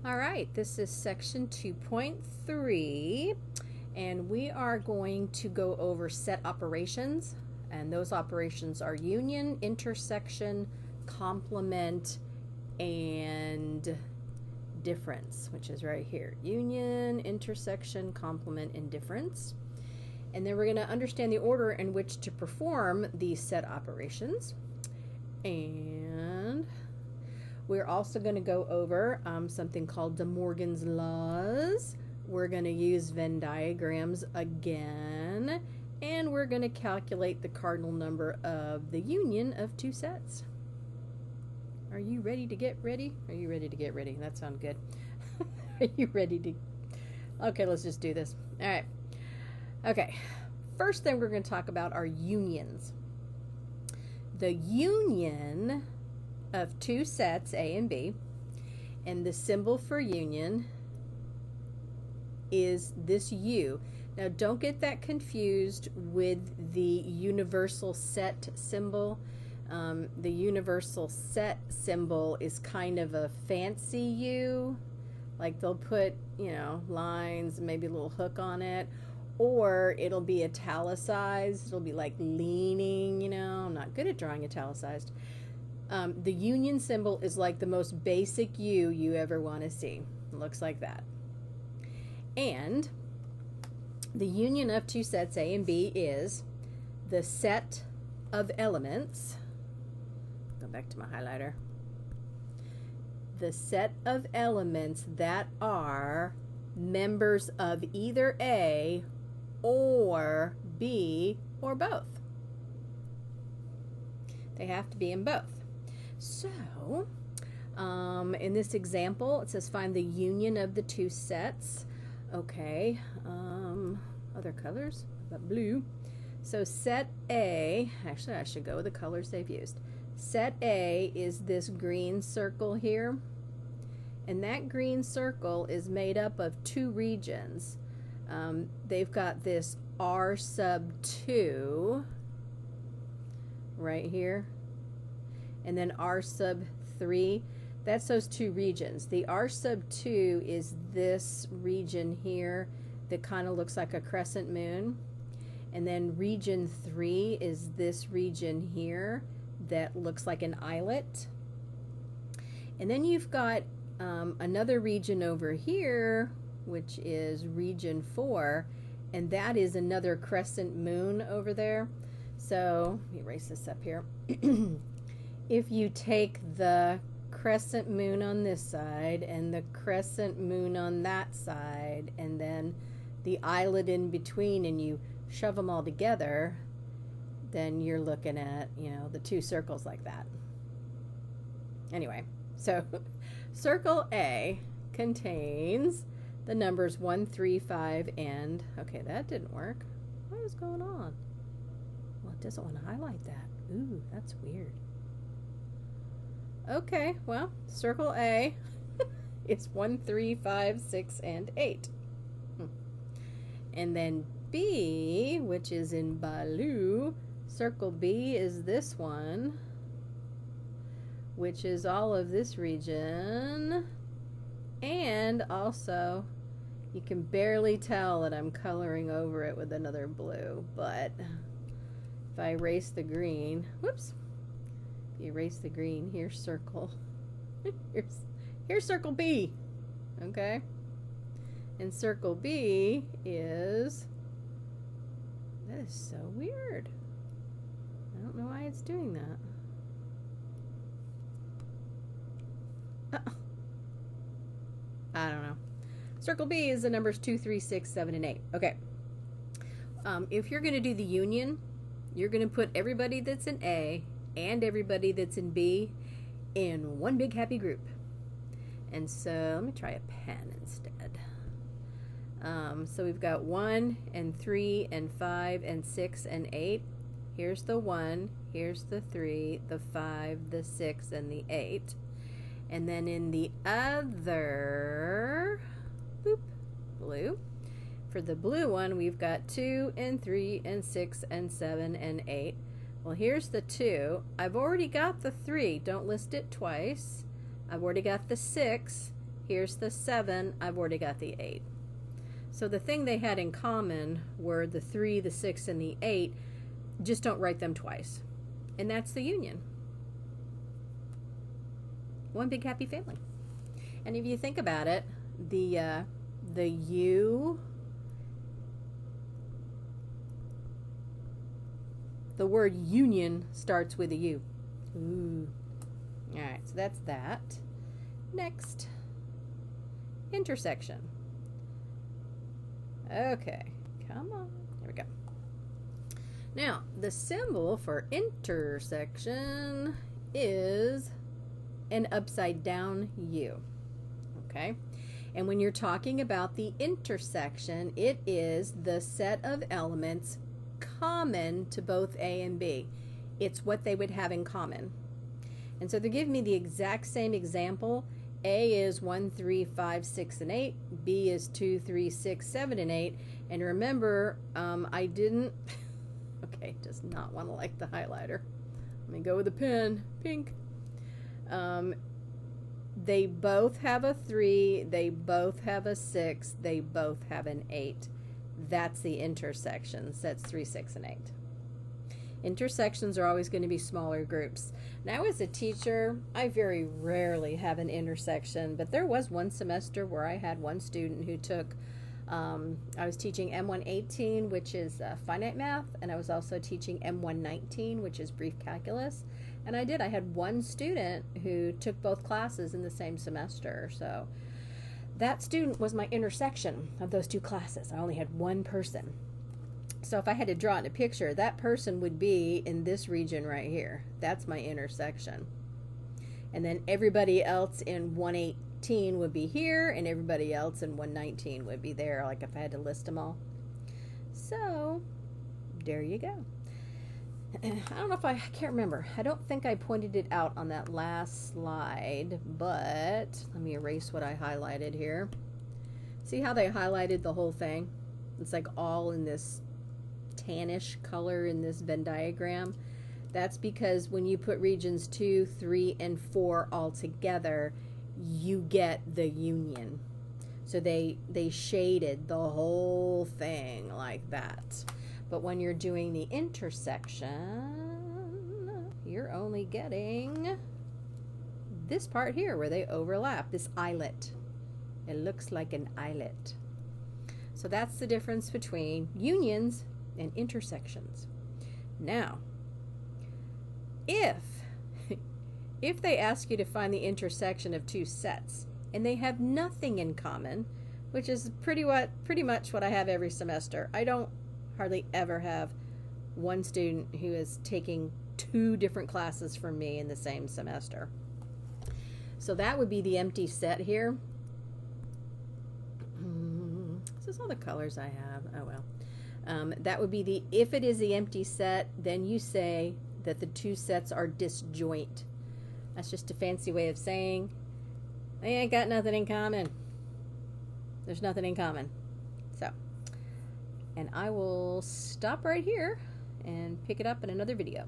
All right, this is section 2.3, and we are going to go over set operations, and those operations are union, intersection, complement, and difference, which is right here. Union, intersection, complement, and difference. And then we're going to understand the order in which to perform these set operations. And we're also going to go over something called De Morgan's laws. We're going to use Venn diagrams again, and we're going to calculate the cardinal number of the union of two sets. Are you ready to get ready? Are you ready to get ready? That sounds good. Are you ready to? Okay, let's just do this. All right. Okay. First thing we're going to talk about are unions. The union of two sets, A and B, and the symbol for union is this U. Now don't get that confused with the universal set symbol. The universal set symbol is kind of a fancy U, like they'll put, you know, lines, maybe a little hook on it, or it'll be italicized. It'll be like leaning, you know. I'm not good at drawing italicized. The union symbol is like the most basic U you ever want to see. It looks like that. And the union of two sets A and B is the set of elements. Go back to my highlighter. The set of elements that are members of either A or B or both. They have to be in both. So, in this example, it says find the union of the two sets. Okay, other colors, but blue. So set A, actually I should go with the colors they've used. Set A is this green circle here, and that green circle is made up of two regions. They've got this R sub 2 right here, and then R sub 3. That's those two regions. The R sub 2 is this region here that kind of looks like a crescent moon. And then region 3 is this region here that looks like an eyelet. And then you've got another region over here, which is region 4, and that is another crescent moon over there. So, let me erase this up here. If you take the crescent moon on this side and the crescent moon on that side and then the eyelet in between, and you shove them all together, then you're looking at, you know, the two circles like that. Anyway, so circle A contains the numbers 1, 3, 5, and, okay, that didn't work. What is going on? Well, it doesn't want to highlight that. Ooh, that's weird. Okay, well, circle A is 1, 3, 5, 6, and 8. And then B, which is in blue, circle B is this one, which is all of this region. And also, you can barely tell that I'm coloring over it with another blue, but if I erase the green, whoops. Erase the green, here's circle. here's circle B. Okay? And circle B is, that is so weird. I don't know why it's doing that. I don't know. Circle B is the numbers 2, 3, 6, 7, and 8. Okay. If you're going to do the union, you're going to put everybody that's in A and everybody that's in B in one big happy group. And so let me try a pen instead. So we've got 1 and 3 and 5 and 6 and 8. Here's the 1, here's the 3, the 5, the 6, and the 8. And then in the other, boop, blue, for the blue one, we've got 2 and 3 and 6 and 7 and 8. Well, here's the 2. I've already got the 3. Don't list it twice. I've already got the 6. here's the 7, I've already got the 8. So the thing they had in common were the 3, the 6, and the 8. Just don't write them twice. And that's the union. One big happy family. And if you think about it, the U, the word union starts with a U. Ooh. All right, so that's that. Next, intersection. Okay, come on. There we go. Now, the symbol for intersection is an upside down U. Okay? And when you're talking about the intersection, it is the set of elements common to both A and B. It's what they would have in common. And so they're giving me the exact same example. A is 1, 3, 5, 6, and 8. B is 2, 3, 6, 7, and 8. And remember, I didn't... Okay, does not want to like the highlighter. Let me go with a pen. Pink. They both have a 3. They both have a 6. They both have an 8. That's the intersection. Sets 3, 6, and 8. Intersections are always going to be smaller groups. Now as a teacher, I very rarely have an intersection, but there was one semester where I had one student who took, I was teaching M118, which is finite math, and I was also teaching M119, which is brief calculus. And I had one student who took both classes in the same semester. So that student was my intersection of those two classes. I only had one person. So if I had to draw it in a picture, that person would be in this region right here. That's my intersection. And then everybody else in 118 would be here, and everybody else in 119 would be there, like if I had to list them all. So there you go. I don't know if I can't remember. I don't think I pointed it out on that last slide, but let me erase what I highlighted here. See how they highlighted the whole thing? It's like all in this tannish color in this Venn diagram. That's because when you put regions 2, 3, and 4 all together, you get the union. So they shaded the whole thing like that. But when you're doing the intersection, you're only getting this part here where they overlap, this eyelet. It looks like an eyelet. So that's the difference between unions and intersections. Now, if they ask you to find the intersection of two sets and they have nothing in common, which is pretty much what I have every semester. I don't hardly ever have one student who is taking 2 different classes from me in the same semester. So that would be the empty set here. This is all the colors I have. Oh well. That would be the, if it is the empty set, then you say that the 2 sets are disjoint. That's just a fancy way of saying they ain't got nothing in common. There's nothing in common. So, and I will stop right here and pick it up in another video.